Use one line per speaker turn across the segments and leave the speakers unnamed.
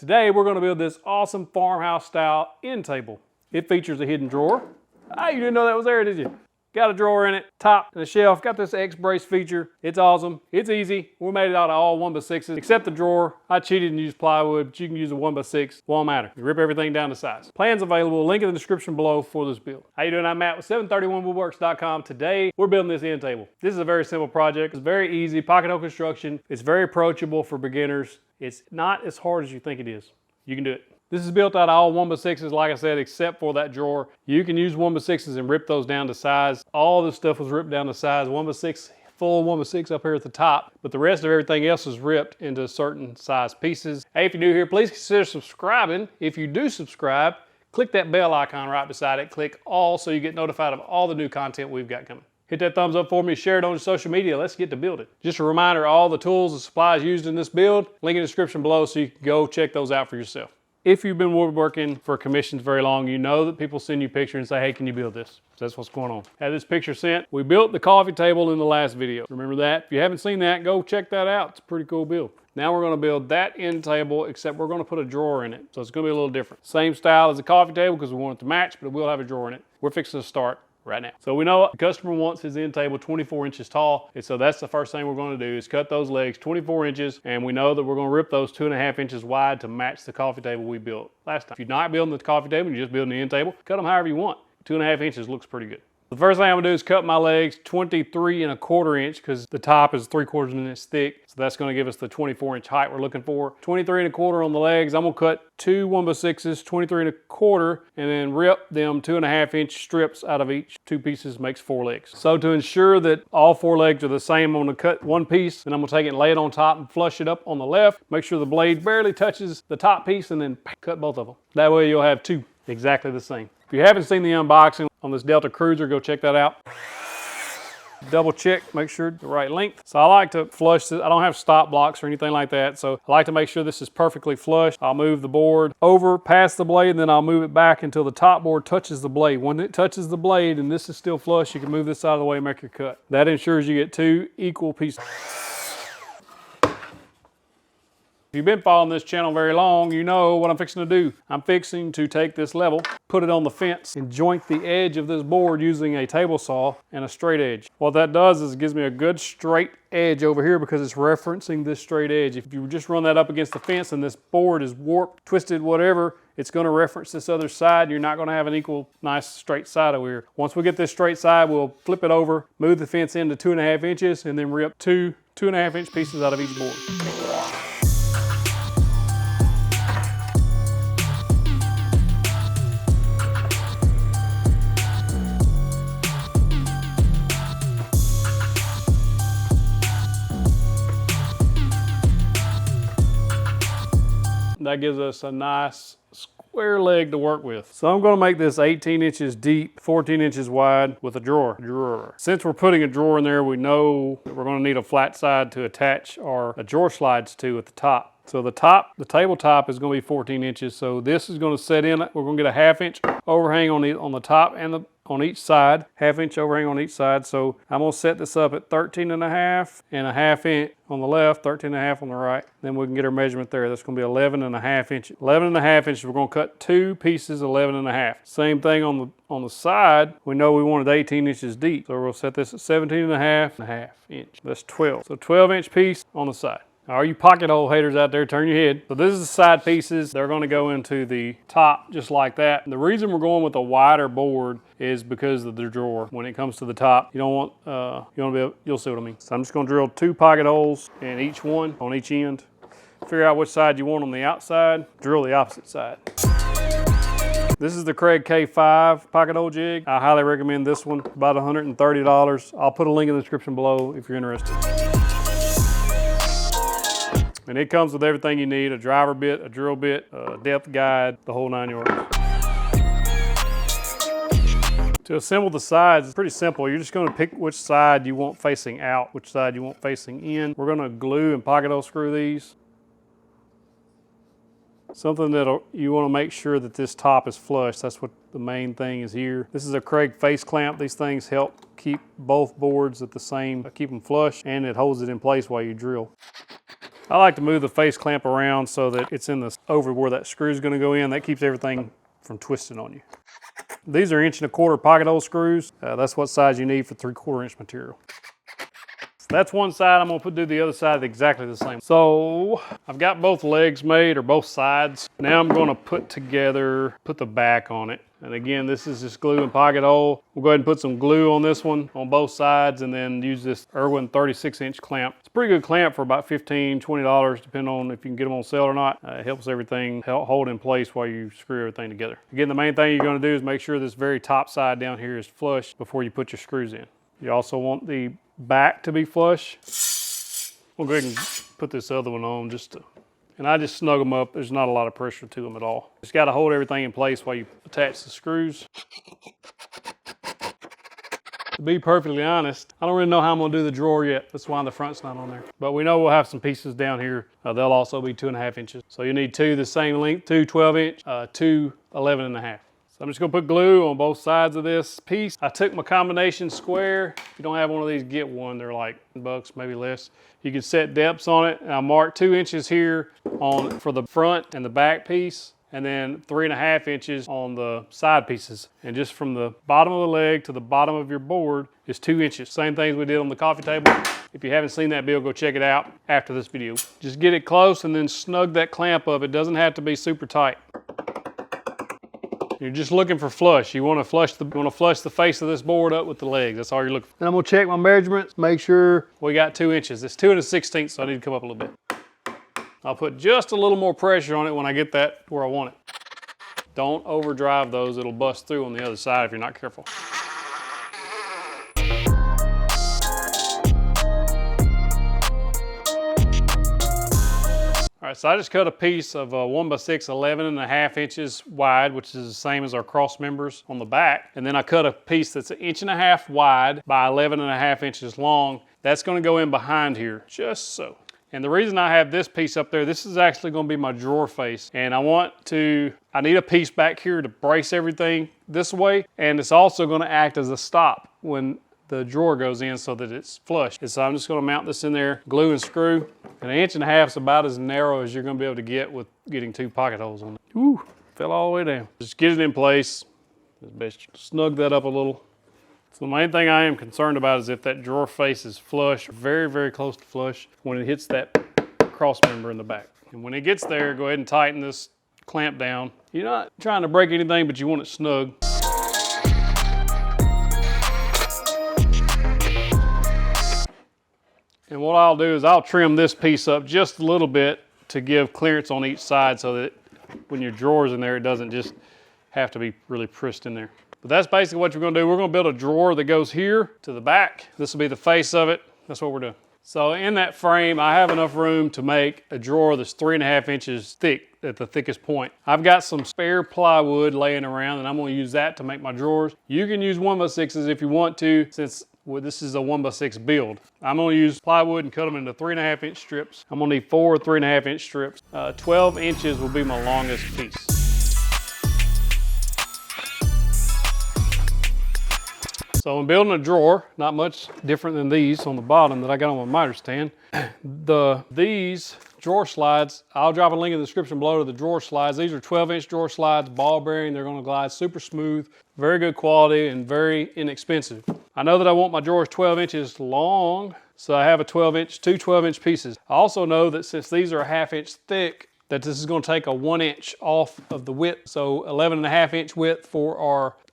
Today we're going to build this awesome farmhouse style end table. It features a hidden drawer. Ah, you didn't know that was there, did you? Got a drawer in it, top and a shelf, got this X-brace feature. It's awesome, it's easy. We made it out of all 1x6s, except the drawer. I cheated and used plywood, but you can use a 1x6, won't matter. You rip everything down to size. Plans available, link in the description below for this build. How you doing? I'm Matt with 731woodworks.com. Today, we're building this end table. This is a very simple project. It's very easy, pocket hole construction. It's very approachable for beginners. It's not as hard as you think it is. You can do it. This is built out of all 1x6s, like I said, except for that drawer. You can use 1x6s and rip those down to size. All this stuff was ripped down to size. 1x6, full 1x6 up here at the top, but the rest of everything else is ripped into certain size pieces. Hey, if you're new here, please consider subscribing. If you do subscribe, click that bell icon right beside it. Click all so you get notified of all the new content we've got coming. Hit that thumbs up for me, share it on social media. Let's get to building. Just a reminder, all the tools and supplies used in this build, link in the description below so you can go check those out for yourself. If you've been woodworking for commissions very long, you know that people send you pictures and say, hey, can you build this? So that's what's going on. Had this picture sent. We built the coffee table in the last video. Remember that? If you haven't seen that, go check that out. It's a pretty cool build. Now we're going to build that end table, except we're going to put a drawer in it. So it's going to be a little different. Same style as the coffee table because we want it to match, but it will have a drawer in it. We're fixing to start right now. So we know the customer wants his end table 24 inches tall. And so that's the first thing we're going to do is cut those legs 24 inches. And we know that we're going to rip those 2.5 inches wide to match the coffee table we built last time. If you're not building the coffee table, you're just building the end table, cut them however you want. 2.5 inches looks pretty good. The first thing I'm gonna do is cut my legs 23.25 inch because the top is 3/4 of an inch thick. So that's gonna give us the 24 inch height we're looking for. 23.25 on the legs. I'm gonna cut two 1x6s, 23.25, and then rip them 2.5 inch strips out of each. Two pieces makes 4 legs. So to ensure that all 4 legs are the same, I'm gonna cut one piece and I'm gonna take it and lay it on top and flush it up on the left. Make sure the blade barely touches the top piece and then cut both of them. That way you'll have 2 exactly the same. If you haven't seen the unboxing on this Delta Cruiser, go check that out. Double check, make sure the right length. So I like to flush this. I don't have stop blocks or anything like that, so I like to make sure this is perfectly flush. I'll move the board over past the blade, and then I'll move it back until the top board touches the blade. When it touches the blade and this is still flush, you can move this out of the way and make your cut. That ensures you get 2 equal pieces. If you've been following this channel very long, you know what I'm fixing to do. I'm fixing to take this level, put it on the fence, and joint the edge of this board using a table saw and a straight edge. What that does is it gives me a good straight edge over here because it's referencing this straight edge. If you just run that up against the fence and this board is warped, twisted, whatever, it's going to reference this other side. You're not going to have an equal, nice straight side over here. Once we get this straight side, we'll flip it over, move the fence into 2.5 inches, and then rip 2 2.5 inch pieces out of each board. That gives us a nice square leg to work with. So I'm going to make this 18 inches deep, 14 inches wide with a drawer. Since we're putting a drawer in there, we know that we're going to need a flat side to attach our drawer slides to at the top. So the tabletop is going to be 14 inches. So this is going to set in, we're going to get a 1/2 inch overhang on the top and on each side, 1/2 inch overhang on each side. So I'm going to set this up at 13.5 and a 1/2 inch on the left, 13.5 on the right. Then we can get our measurement there. That's going to be 11.5 inches. 11.5 inches, we're going to cut 2 pieces 11.5. Same thing on the side. We know we wanted 18 inches deep. So we'll set this at 17.5 inch. That's 12. So 12 inch piece on the side. All you pocket hole haters out there, turn your head. So this is the side pieces. They're going to go into the top just like that. And the reason we're going with a wider board is because of the drawer. When it comes to the top, you don't want, you'll see what I mean. So I'm just going to drill 2 pocket holes in each one, on each end. Figure out which side you want on the outside. Drill the opposite side. This is the Craig K5 pocket hole jig. I highly recommend this one. About $130. I'll put a link in the description below if you're interested. And it comes with everything you need, a driver bit, a drill bit, a depth guide, the whole 9 yards. To assemble the sides, it's pretty simple. You're just going to pick which side you want facing out, which side you want facing in. We're going to glue and pocket hole screw these. Something that you want to make sure that this top is flush. That's what the main thing is here. This is a Craig face clamp. These things help keep both boards at the same, keep them flush, and it holds it in place while you drill. I like to move the face clamp around so that it's in the over where that screw is going to go in. That keeps everything from twisting on you. These are 1¼ inch pocket hole screws. That's what size you need for 3/4 inch material. So that's one side. I'm going to do the other side exactly the same. So I've got both legs made, or both sides. Now I'm going to put the back on it. And again, this is just glue and pocket hole. We'll go ahead and put some glue on this one on both sides, and then use this Irwin 36-inch clamp. It's a pretty good clamp for about $15, $20, depending on if you can get them on sale or not. It helps everything hold in place while you screw everything together. Again, the main thing you're going to do is make sure this very top side down here is flush before you put your screws in. You also want the back to be flush. We'll go ahead and put this other one on and I just snug them up. There's not a lot of pressure to them at all. Just got to hold everything in place while you attach the screws. To be perfectly honest, I don't really know how I'm going to do the drawer yet. That's why the front's not on there. But we know we'll have some pieces down here. They'll also be 2.5 inches. So you need two the same length, two 12-inch, two 11.5. So I'm just going to put glue on both sides of this piece. I took my combination square. If you don't have one of these, get one. They're like $10, maybe less. You can set depths on it. And I marked 2 inches here for the front and the back piece, and then 3.5 inches on the side pieces. And just from the bottom of the leg to the bottom of your board is 2 inches. Same things we did on the coffee table. If you haven't seen that build, go check it out after this video. Just get it close and then snug that clamp up. It doesn't have to be super tight. You're just looking for flush. You want to flush the face of this board up with the legs. That's all you're looking for. And I'm gonna check my measurements, make sure we got 2 inches. It's 2 1/16, so I need to come up a little bit. I'll put just a little more pressure on it when I get that where I want it. Don't overdrive those. It'll bust through on the other side if you're not careful. All right, so I just cut a piece of 1x6, 11.5 inches wide, which is the same as our cross members on the back. And then I cut a piece that's 1.5 inches wide by 11.5 inches long. That's gonna go in behind here, just so. And the reason I have this piece up there, this is actually gonna be my drawer face. And I need a piece back here to brace everything this way. And it's also gonna act as a stop when the drawer goes in so that it's flush. And so I'm just gonna mount this in there, glue and screw. And 1.5 inches is about as narrow as you're gonna be able to get with getting 2 pocket holes on it. Ooh, fell all the way down. Just get it in place. As best you snug that up a little. So the main thing I am concerned about is if that drawer face is flush, very, very close to flush, when it hits that cross member in the back. And when it gets there, go ahead and tighten this clamp down. You're not trying to break anything, but you want it snug. And what I'll do is I'll trim this piece up just a little bit to give clearance on each side so that when your drawer's in there, it doesn't just have to be really pressed in there. But that's basically what you're gonna do. We're gonna build a drawer that goes here to the back. This will be the face of it. That's what we're doing. So in that frame, I have enough room to make a drawer that's 3.5 inches thick at the thickest point. I've got some spare plywood laying around, and I'm gonna use that to make my drawers. You can use 1x6s if you want to, since this is a 1x6 build. I'm gonna use plywood and cut them into 3.5 inch strips. I'm gonna need 4 3.5 inch strips. 12 inches will be my longest piece. So I'm building a drawer, not much different than these on the bottom that I got on my miter stand. These drawer slides, I'll drop a link in the description below to the drawer slides. These are 12-inch drawer slides, ball bearing. They're gonna glide super smooth, very good quality, and very inexpensive. I know that I want my drawers 12 inches long, so I have two 12-inch pieces. I also know that since these are a 1/2 inch thick, that this is gonna take a 1 inch off of the width. So 11.5 inch width for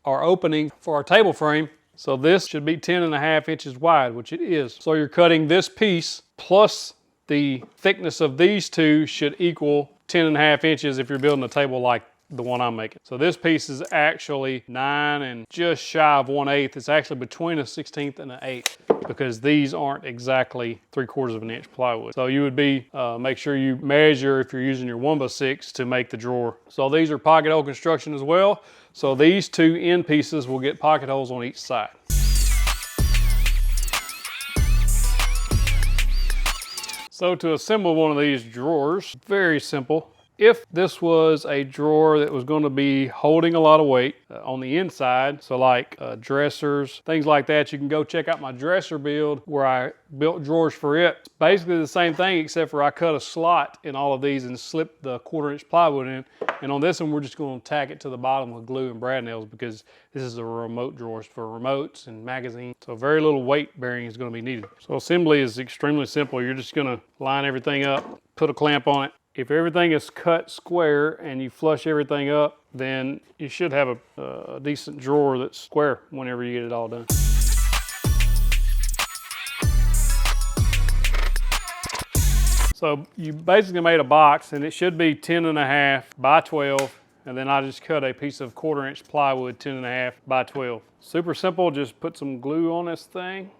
our opening for our table frame. So this should be 10.5 inches wide, which it is. So you're cutting this piece plus the thickness of these two should equal 10.5 inches if you're building a table like the one I'm making. So this piece is actually 9 and just shy of 1/8. It's actually between a 1/16 and an 1/8 because these aren't exactly 3/4 inch plywood. So you would make sure you measure if you're using your 1x6 to make the drawer. So these are pocket hole construction as well. So these two end pieces will get pocket holes on each side. So to assemble one of these drawers, very simple. if this was a drawer that was going to be holding a lot of weight on the inside, so like dressers, things like that, you can go check out my dresser build where I built drawers for it. It's basically the same thing except for I cut a slot in all of these and slipped the 1/4-inch plywood in. And on this one, we're just going to tack it to the bottom with glue and brad nails because this is a remote drawers for remotes and magazines. So very little weight bearing is going to be needed. So assembly is extremely simple. You're just going to line everything up, put a clamp on it. If everything is cut square and you flush everything up, then you should have a decent drawer that's square whenever you get it all done. So you basically made a box and it should be 10.5 by 12. And then I just cut a piece of 1/4-inch plywood 10.5 by 12. Super simple, just put some glue on this thing.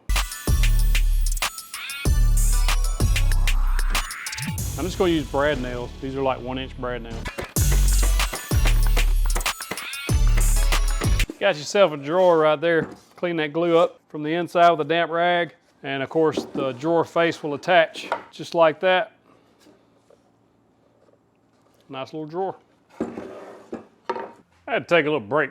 I'm just going to use brad nails. These are like 1-inch brad nails. Got yourself a drawer right there. Clean that glue up from the inside with a damp rag. And of course the drawer face will attach just like that. Nice little drawer. I had to take a little break.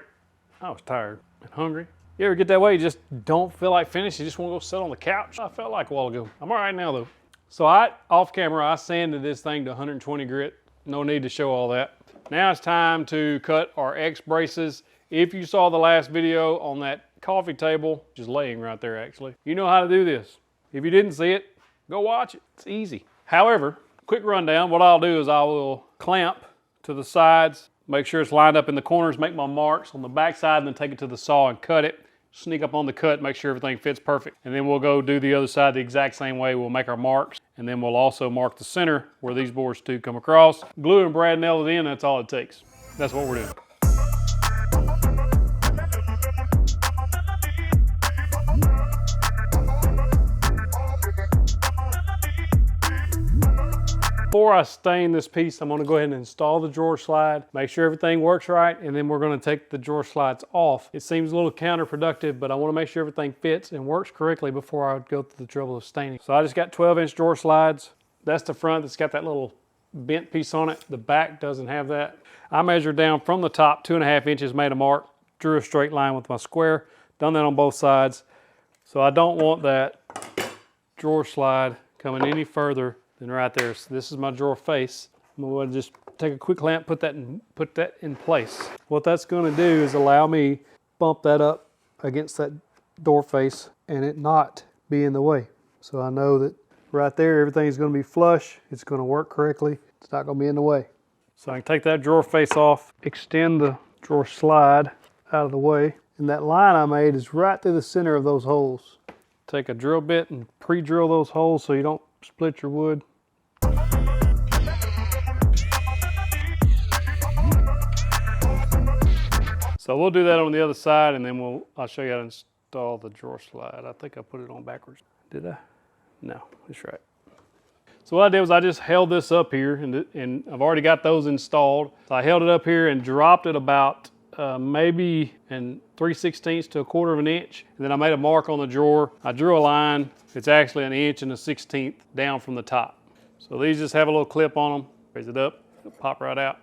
I was tired and hungry. You ever get that way? You just don't feel like finishing. You just want to go sit on the couch. I felt like a while ago. I'm all right now though. So off camera, I sanded this thing to 120 grit. No need to show all that. Now it's time to cut our X braces. If you saw the last video on that coffee table, just laying right there actually, you know how to do this. If you didn't see it, go watch it. It's easy. However, quick rundown, what I'll do is I will clamp to the sides, make sure it's lined up in the corners, make my marks on the back side, and then take it to the saw and cut it. Sneak up on the cut, make sure everything fits perfect. And then we'll go do the other side the exact same way. We'll make our marks, and then we'll also mark the center where these boards two come across. Glue and brad nail it in, that's all it takes. That's what we're doing. Before I stain this piece, I'm going to go ahead and install the drawer slide, make sure everything works right, and then we're going to take the drawer slides off. It seems a little counterproductive, but I want to make sure everything fits and works correctly before I go through the trouble of staining. So I just got 12-inch drawer slides. That's the front that's got that little bent piece on it. The back doesn't have that. I measured down from the top 2.5 inches, made a mark, drew a straight line with my square, done that on both sides. So I don't want that drawer slide coming any further than right there. So this is my drawer face. I'm going to just take a quick clamp, put that in place. What that's going to do is allow me bump that up against that door face and it not be in the way. So I know that right there everything's going to be flush. It's going to work correctly. It's not going to be in the way. So I can take that drawer face off, extend the drawer slide out of the way, and that line I made is right through the center of those holes. Take a drill bit and pre-drill those holes so you don't split your wood. So we'll do that on the other side, and then I'll show you how to install the drawer slide. I think I put it on backwards. Did I? No, that's right. So what I did was I just held this up here, and I've already got those installed. So I held it up here and dropped it about maybe in 3/16 to 1/4 inch. And then I made a mark on the drawer. I drew a line. It's actually 1 1/16 inches down from the top. So these just have a little clip on them. Raise it up, it'll pop right out.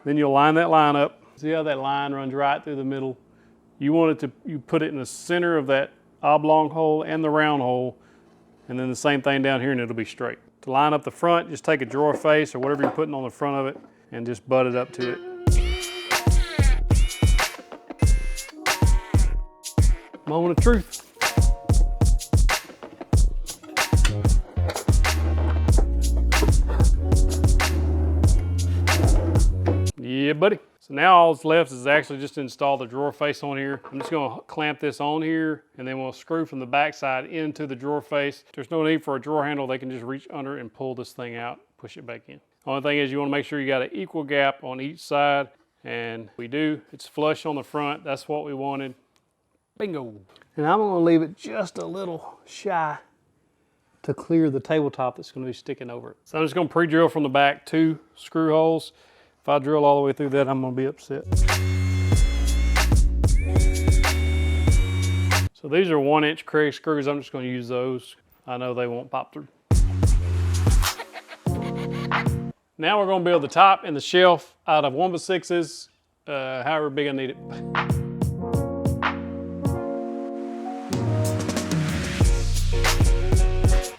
Then you'll line that line up. See how that line runs right through the middle? You put it in the center of that oblong hole and the round hole, and then the same thing down here, and it'll be straight. To line up the front, just take a drawer face or whatever you're putting on the front of it and just butt it up to it. Moment of truth. Yeah, buddy. So now all that's left is actually just to install the drawer face on here. I'm just going to clamp this on here, and then we'll screw from the back side into the drawer face. There's no need for a drawer handle. They can just reach under and pull this thing out, push it back in. Only thing is you want to make sure you got an equal gap on each side, and we do. It's flush on the front. That's what we wanted. Bingo. And I'm going to leave it just a little shy to clear the tabletop that's going to be sticking over it. So I'm just going to pre-drill from the back 2 screw holes. If I drill all the way through that, I'm going to be upset. So these are 1-inch Craig screws. I'm just going to use those. I know they won't pop through. Now we're gonna build the top and the shelf out of 1x6s, however big I need it.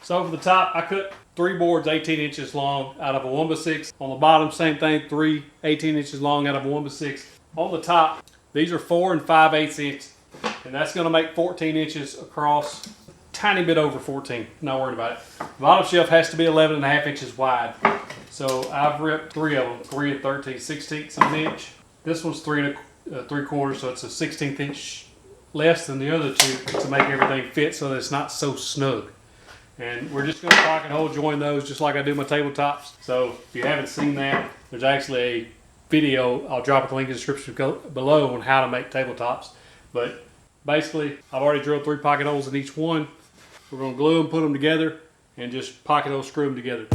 So for the top, I cut 3 boards 18 inches long out of a 1x6. On the bottom, same thing, 3 18 inches long out of a 1x6. On the top, these are 4 5/8 inches, and that's gonna make 14 inches across, tiny bit over 14, not worried about it. The bottom shelf has to be 11.5 inches wide. So I've ripped 3 of them, 3 13 16ths of an inch. This one's 3 3/4, so it's a 16th inch less than the other 2 to make everything fit so that it's not so snug. And we're just gonna pocket hole join those just like I do my tabletops. So if you haven't seen that, there's actually a video, I'll drop a link in the description below on how to make tabletops. But basically, I've already drilled 3 pocket holes in each one. We're gonna glue them, put them together, and just pocket hole screw them together.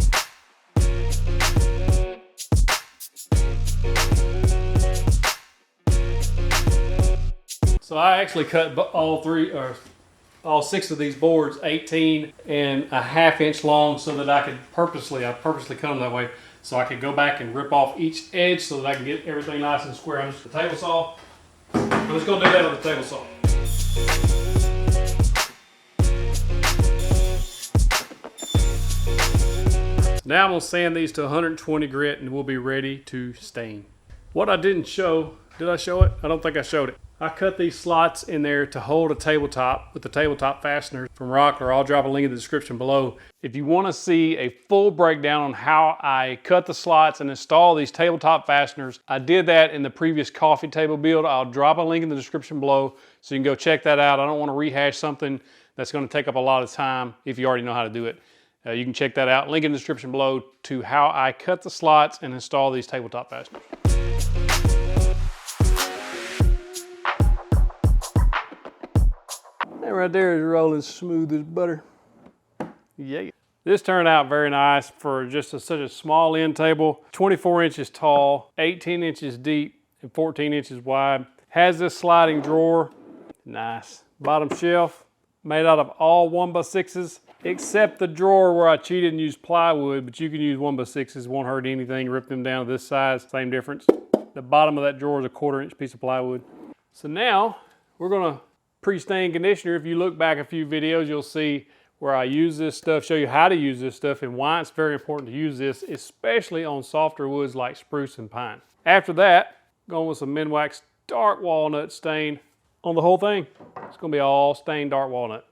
So I actually cut all 6 of these boards 18.5 inch long so that I purposely cut them that way so I could go back and rip off each edge so that I can get everything nice and square on the table saw. I'm just gonna do that on the table saw. Now I'm gonna sand these to 120 grit and we'll be ready to stain. What I didn't show, did I show it? I don't think I showed it. I cut these slots in there to hold a tabletop with the tabletop fasteners from Rockler. I'll drop a link in the description below. If you want to see a full breakdown on how I cut the slots and install these tabletop fasteners, I did that in the previous coffee table build. I'll drop a link in the description below so you can go check that out. I don't want to rehash something that's going to take up a lot of time if you already know how to do it. You can check that out. Link in the description below to how I cut the slots and install these tabletop fasteners. That right there is rolling smooth as butter. Yeah. This turned out very nice for just such a small end table. 24 inches tall, 18 inches deep, and 14 inches wide. Has this sliding drawer. Nice. Bottom shelf, made out of all 1x6s, except the drawer where I cheated and used plywood, but you can use 1x6s, won't hurt anything. Rip them down to this size, same difference. The bottom of that drawer is a 1/4 inch piece of plywood. So now we're gonna pre-stain conditioner. If you look back a few videos, you'll see where I use this stuff, show you how to use this stuff and why it's very important to use this, especially on softer woods like spruce and pine. After that, going with some Minwax dark walnut stain on the whole thing. It's gonna be all stained dark walnut.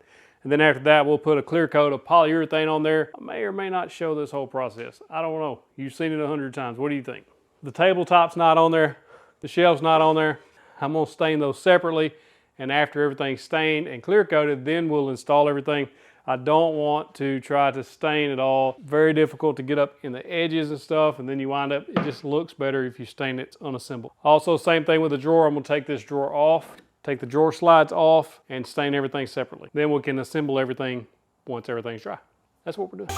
And then after that, we'll put a clear coat of polyurethane on there. I may or may not show this whole process. I don't know. You've seen it 100 times. What do you think? The tabletop's not on there. The shelf's not on there. I'm gonna stain those separately. And after everything's stained and clear coated, then we'll install everything. I don't want to try to stain it all. Very difficult to get up in the edges and stuff, and then you wind up, it just looks better if you stain it unassembled. Also, same thing with the drawer. I'm gonna take this drawer off, take the drawer slides off, and stain everything separately. Then we can assemble everything once everything's dry. That's what we're doing.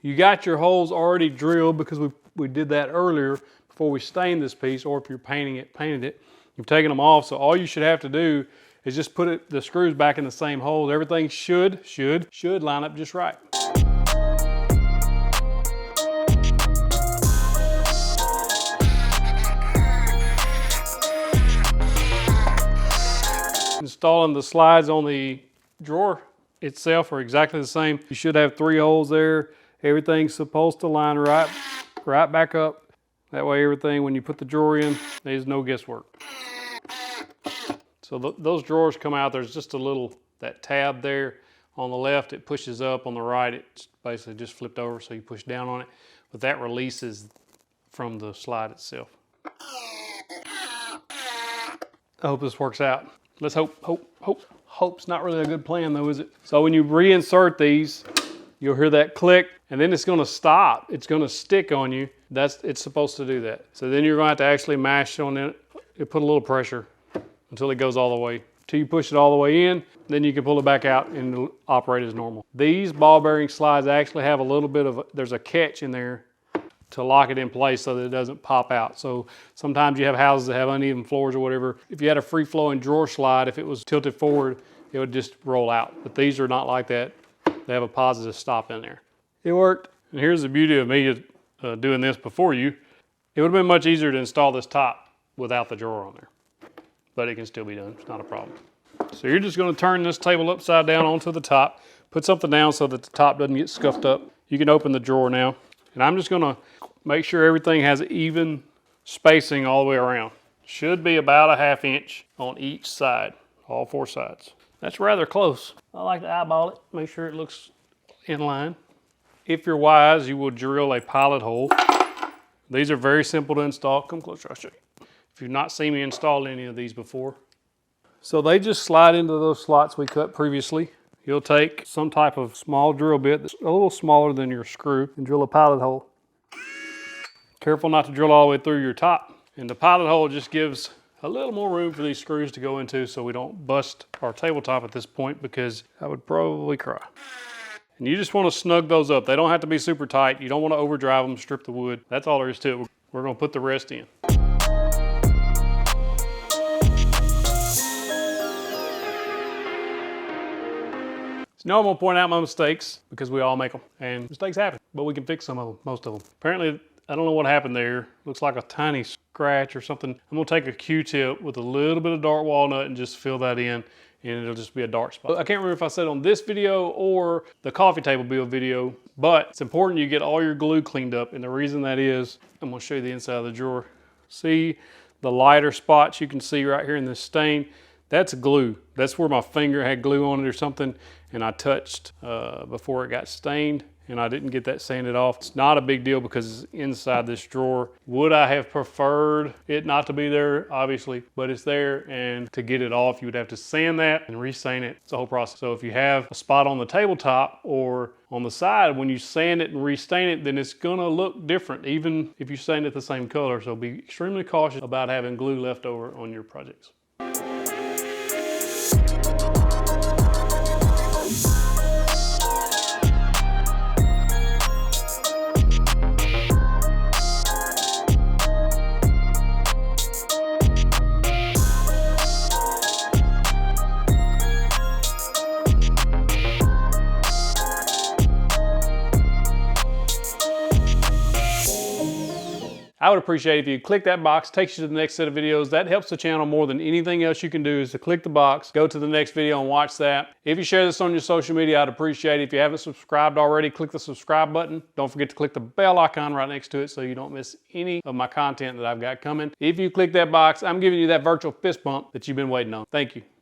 You got your holes already drilled because we did that earlier before we stained this piece, or if you're painted it. You've taken them off, so all you should have to do is just put the screws back in the same holes. Everything should line up just right. Installing the slides on the drawer itself are exactly the same. You should have 3 holes there. Everything's supposed to line right back up. That way everything, when you put the drawer in, there's no guesswork. So those drawers come out, there's just that tab there on the left, it pushes up. On the right, it's basically just flipped over, so you push down on it. But that releases from the slide itself. I hope this works out. Let's hope. Hope's not really a good plan though, is it? So when you reinsert these, you'll hear that click, and then it's gonna stop. It's gonna stick on you. It's supposed to do that. So then you're going to have to actually mash on it. You put a little pressure until it goes all the way. Till you push it all the way in, then you can pull it back out and it'll operate as normal. These ball bearing slides actually have a little bit of, there's a catch in there to lock it in place so that it doesn't pop out. So sometimes you have houses that have uneven floors or whatever. If you had a free-flowing drawer slide, if it was tilted forward, it would just roll out. But these are not like that. They have a positive stop in there. It worked. And here's the beauty of me doing this before you. It would have been much easier to install this top without the drawer on there. But it can still be done. It's not a problem. So you're just going to turn this table upside down onto the top. Put something down so that the top doesn't get scuffed up. You can open the drawer now. And I'm just going to make sure everything has even spacing all the way around. Should be about a 1/2 inch on each side, all 4 sides. That's rather close. I like to eyeball it, make sure it looks in line. If you're wise, you will drill a pilot hole. These are very simple to install. Come closer, I'll show you. If you've not seen me install any of these before. So they just slide into those slots we cut previously. You'll take some type of small drill bit that's a little smaller than your screw and drill a pilot hole. Careful not to drill all the way through your top. And the pilot hole just gives a little more room for these screws to go into so we don't bust our tabletop at this point, because I would probably cry. And you just want to snug those up. They don't have to be super tight. You don't want to overdrive them, strip the wood. That's all there is to it. We're going to put the rest in. No, I'm going to point out my mistakes because we all make them. And mistakes happen, but we can fix some of them, most of them. Apparently, I don't know what happened there. Looks like a tiny scratch or something. I'm going to take a Q-tip with a little bit of dark walnut and just fill that in, and it'll just be a dark spot. I can't remember if I said on this video or the coffee table build video, but it's important you get all your glue cleaned up. And the reason that is, I'm going to show you the inside of the drawer. See the lighter spots you can see right here in this stain? That's glue. That's where my finger had glue on it or something, and I touched before it got stained, and I didn't get that sanded off. It's not a big deal because it's inside this drawer. Would I have preferred it not to be there? Obviously, but it's there, and to get it off, you would have to sand that and restain it. It's a whole process. So if you have a spot on the tabletop or on the side, when you sand it and restain it, then it's gonna look different, even if you sand it the same color. So be extremely cautious about having glue left over on your projects. I would appreciate if you click that box, takes you to the next set of videos. That helps the channel more than anything else you can do, is to click the box, go to the next video and watch that. If you share this on your social media, I'd appreciate it. If you haven't subscribed already, click the subscribe button. Don't forget to click the bell icon right next to it so you don't miss any of my content that I've got coming. If you click that box, I'm giving you that virtual fist bump that you've been waiting on. Thank you.